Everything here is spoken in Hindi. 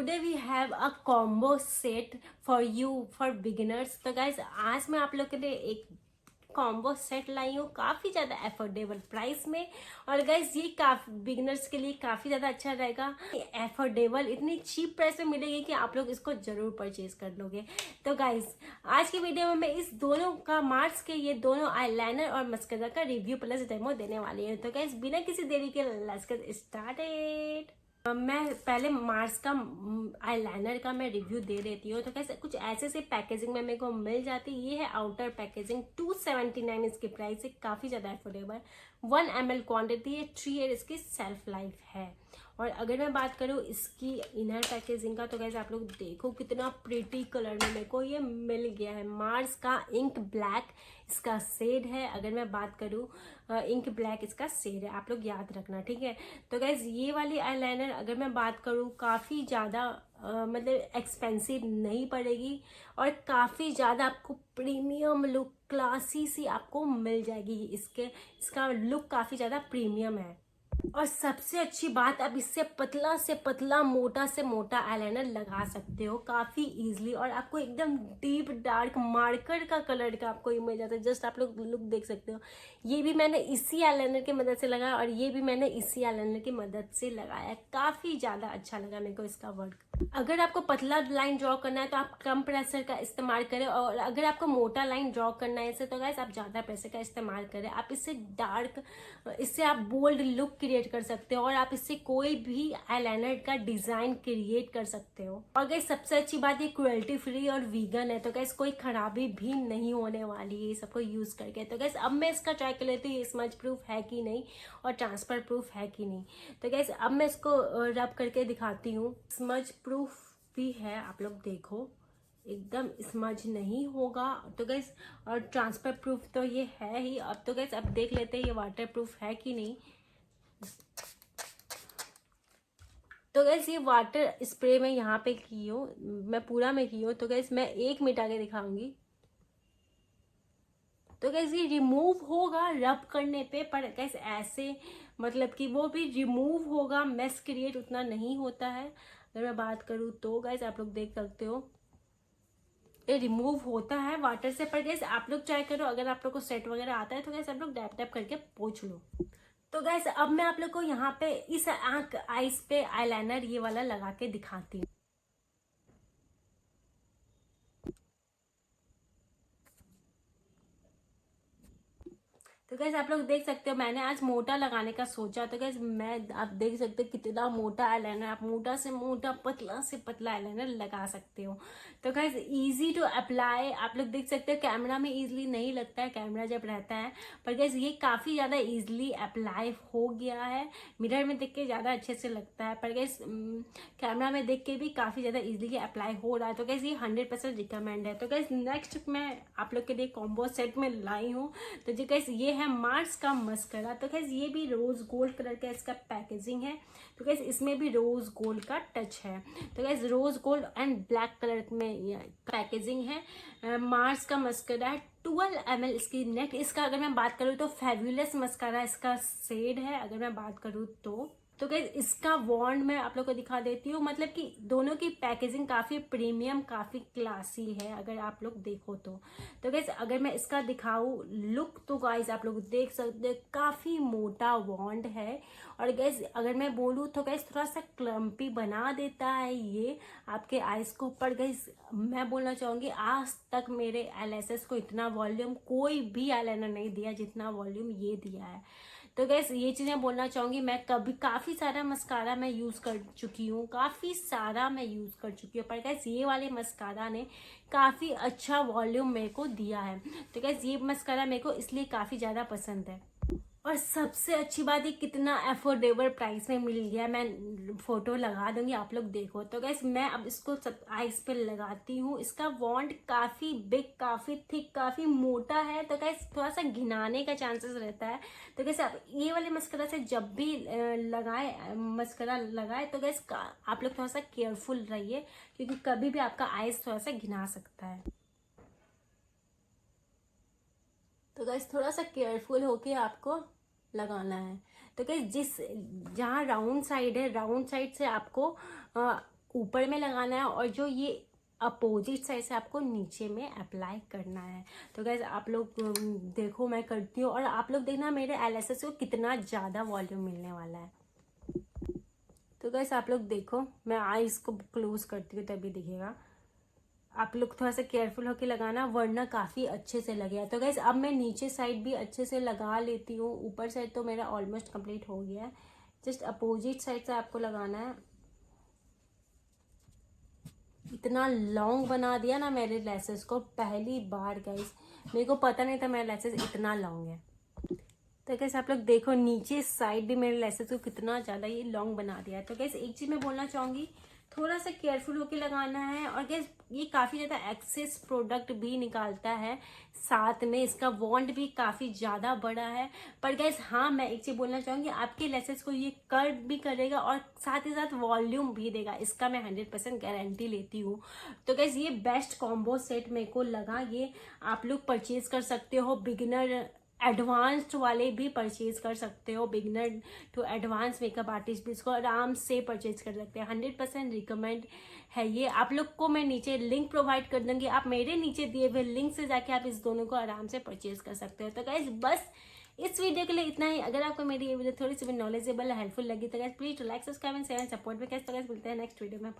today we have a combo set for you for beginners। तो गाइज आज मैं आप लोग के लिए एक कॉम्बो सेट लाई हूँ काफ़ी ज़्यादा अफोर्डेबल प्राइस में। और गाइज ये काफ़ी बिगिनर्स के लिए काफ़ी ज़्यादा अच्छा रहेगा। अफोर्डेबल इतनी चीप प्राइस में मिलेगी कि आप लोग इसको ज़रूर परचेज कर लोगे। तो गाइज आज की वीडियो में मैं इस दोनों का मार्स के ये दोनों आईलाइनर और मस्करा का रिव्यू प्लस डेमो देने वाली हूँ। तो गाइज बिना किसी देरी के लेट्स गेट स्टार्टेड। मैं पहले मार्स का आईलाइनर का मैं रिव्यू दे देती हूँ। तो कैसे कुछ ऐसे से पैकेजिंग में मेरे को मिल जाती। ये है आउटर पैकेजिंग, 279 इसकी प्राइस है, काफ़ी ज़्यादा अफोर्डेबल। 1 ml क्वांटिटी है, 3 ईयर इसकी सेल्फ लाइफ है। और अगर मैं बात करूँ इसकी इनर पैकेजिंग का, तो कैसे आप लोग देखो कितना प्रिटी कलर में मेरे को ये मिल गया है। मार्स का इंक ब्लैक इसका शेड है। अगर मैं बात करूँ इंक ब्लैक इसका शेड है, आप लोग याद रखना, ठीक है। तो गाइज ये वाली आईलाइनर अगर मैं बात करूँ काफ़ी ज़्यादा मतलब एक्सपेंसिव नहीं पड़ेगी और काफ़ी ज़्यादा आपको प्रीमियम लुक क्लासी सी आपको मिल जाएगी। इसका लुक काफ़ी ज़्यादा प्रीमियम है। और सबसे अच्छी बात, आप इससे पतला से पतला मोटा से मोटा आईलाइनर लगा सकते हो काफ़ी इजीली। और आपको एकदम डीप डार्क मार्कर का कलर का आपको ये मिल जाता है। जस्ट आप लोग लुक देख सकते हो। ये भी मैंने इसी आईलाइनर की मदद से लगाया और ये भी मैंने इसी आईलाइनर की मदद से लगाया। काफ़ी ज़्यादा अच्छा लगा मेरे को इसका वर्क। अगर आपको पतला लाइन ड्रॉ करना है तो आप कम प्रेशर का इस्तेमाल करें, और अगर आपको मोटा लाइन ड्रॉ करना है इसे, तो गाइस आप ज़्यादा प्रेशर का इस्तेमाल करें। आप इससे डार्क, इससे आप बोल्ड लुक क्रिएट कर सकते हो और आप इससे कोई भी आईलाइनर का डिज़ाइन क्रिएट कर सकते हो। और गाइस सबसे अच्छी बात, ये क्रुएल्टी फ्री और वीगन है, तो गाइस कोई खराबी भी नहीं होने वाली है सबको यूज़ करके। तो गाइस अब मैं इसका ट्राई कर लेती हूँ, ये स्मज प्रूफ है कि नहीं और ट्रांसफर प्रूफ है कि नहीं। तो गाइस अब मैं इसको रब करके दिखाती हूँ। स्मज प्रूफ भी है, आप लोग देखो एकदम स्मज नहीं होगा। तो गैस और ट्रांसफर प्रूफ तो ये है ही। अब तो गैस अब देख लेते हैं ये वाटर प्रूफ है कि नहीं। तो गैस ये वाटर स्प्रे मैं यहाँ पे की हूँ, मैं पूरा में की हूँ। तो गैस मैं 1 मिनट आगे दिखाऊंगी। तो गैस ये रिमूव होगा रब करने पे, पर गैस ऐसे मतलब कि वो भी रिमूव होगा, मेस क्रिएट उतना नहीं होता है। अगर मैं बात करूँ तो गैस आप लोग देख सकते हो ये रिमूव होता है वाटर से। पर गैस आप लोग ट्राई करो, अगर आप लोग को सेट वगैरह आता है तो गैस आप लोग डैप डैप करके पोंछ लो। तो गैस अब मैं आप लोग को यहाँ पे इस आंख आइस पे आईलाइनर ये वाला लगा के दिखाती हूँ। तो गैस आप लोग देख सकते हो मैंने आज मोटा लगाने का सोचा। तो गैस आप देख सकते हो कितना मोटा आईलाइनर, आप मोटा से मोटा पतला से पतला आईलाइनर लगा सकते हो। तो गैस इजी टू अप्लाई, आप लोग देख सकते हो कैमरा में इजीली नहीं लगता है कैमरा जब रहता है, पर गैस ये काफ़ी ज़्यादा इजीली अप्लाई हो गया है। मिरर में देख के ज़्यादा अच्छे से लगता है, पर गैस कैमरा में देख के भी काफ़ी ज़्यादा इजीली अप्लाई हो रहा है। तो गैस ये 100% रिकमेंड है। तो गैस नेक्स्ट मैं आप लोग के लिए कॉम्बो सेट में लाई हूँ। तो जो गैस ये है मार्स का मस्करा। तो गैस ये भी रोज गोल्ड कलर का इसका पैकेजिंग है। तो गैस इसमें भी रोज गोल्ड का टच है। तो guys rose gold and black colour में पैकेजिंग है। मार्स का मस्करा है, 12 ml इसकी नेट। इसका अगर मैं बात करूँ तो फेब्युलस मस्करा इसका शेड है, अगर मैं बात करूँ तो गैस इसका वॉन्ड मैं आप लोग को दिखा देती हूँ। मतलब कि दोनों की पैकेजिंग काफ़ी प्रीमियम काफ़ी क्लासी है अगर आप लोग देखो तो गैस अगर मैं इसका दिखाऊँ लुक, तो गाइस आप लोग देख सकते हैं काफ़ी मोटा वॉन्ड है। और गैस अगर मैं बोलूँ तो गैस थोड़ा सा क्लम्पी बना देता है ये आपके आइज को। पर गैस मैं बोलना चाहूँगी आज तक मेरे एलएसएस को इतना वॉल्यूम कोई भी आईलाइनर नहीं दिया जितना वॉल्यूम ये दिया है। तो गैस ये चीज़ें बोलना चाहूँगी। मैं कभी काफ़ी सारा मस्कारा मैं यूज़ कर चुकी हूँ, काफ़ी सारा मैं यूज़ कर चुकी हूँ, पर गैस ये वाले मस्कारा ने काफ़ी अच्छा वॉल्यूम मेरे को दिया है। तो गैस ये मस्कारा मेरे को इसलिए काफ़ी ज़्यादा पसंद है। और सबसे अच्छी बात ये कितना अफोर्डेबल प्राइस में मिल गया। मैं फोटो लगा दूंगी, आप लोग देखो। तो गैस मैं अब इसको आइस पे लगाती हूँ। इसका वॉन्ड काफ़ी बिग काफ़ी थिक काफ़ी मोटा है, तो गैस थोड़ा सा घिनाने का चांसेस रहता है। तो गैस आप ये वाले मस्करा से जब भी मस्करा लगाए तो गैस आप लोग थोड़ा सा केयरफुल रहिए, क्योंकि कभी भी आपका आइस थोड़ा सा घिना सकता है। तो गाइस थोड़ा सा केयरफुल होके आपको लगाना है। तो गाइस जहाँ राउंड साइड है, राउंड साइड से आपको ऊपर में लगाना है और जो ये अपोजिट साइड से आपको नीचे में अप्लाई करना है। तो गाइज आप लोग देखो मैं करती हूँ और आप लोग देखना मेरे एलएसएस को कितना ज़्यादा वॉल्यूम मिलने वाला है। तो गाइज आप लोग देखो, मैं आईज को क्लोज करती हूँ तभी दिखेगा। आप लोग थोड़ा सा केयरफुल होकर लगाना वरना काफ़ी अच्छे से लगेगा। तो गाइज अब मैं नीचे साइड भी अच्छे से लगा लेती हूँ। ऊपर साइड तो मेरा ऑलमोस्ट कंप्लीट हो गया है, जस्ट अपोजिट साइड से आपको लगाना है। इतना लॉन्ग बना दिया ना मेरे लेसेस को, पहली बार गाइस मेरे को पता नहीं था मेरे लेसेस इतना लॉन्ग है। तो कैसे आप लोग देखो नीचे साइड भी मेरे लेसेस को कितना ज़्यादा ये लॉन्ग बना दिया है। तो कैसे एक चीज़ मैं बोलना चाहूँगी, थोड़ा सा केयरफुल होकर लगाना है। और गैस ये काफ़ी ज़्यादा एक्सेस प्रोडक्ट भी निकालता है, साथ में इसका वॉन्ट भी काफ़ी ज़्यादा बड़ा है। पर गैस हाँ, मैं एक चीज़ बोलना चाहूँगी, आपके लेसेस को ये कर्व भी करेगा और साथ ही साथ वॉल्यूम भी देगा, इसका मैं 100% गारंटी लेती हूँ। तो गैस ये बेस्ट कॉम्बो सेट मेरे को लगा, ये आप लोग परचेज कर सकते हो। बिगिनर एडवांस्ड वाले भी परचेज कर सकते हो, beginner to advance makeup artist भी इसको आराम से परचेज कर सकते हैं। 100% रिकमेंड है ये। आप लोग को मैं नीचे लिंक प्रोवाइड कर दूंगी, आप मेरे नीचे दिए हुए लिंक से जाके आप इस दोनों को आराम से परचेज कर सकते हो। तो गाइज बस इस वीडियो के लिए इतना ही। अगर आपको मेरी ये वीडियो थोड़ी सी भी नॉलेजेबल हेल्पफुल लगी तो guys please like subscribe and share and support में। कैसे तो गाइज मिलते हैं नेक्स्ट वीडियो में।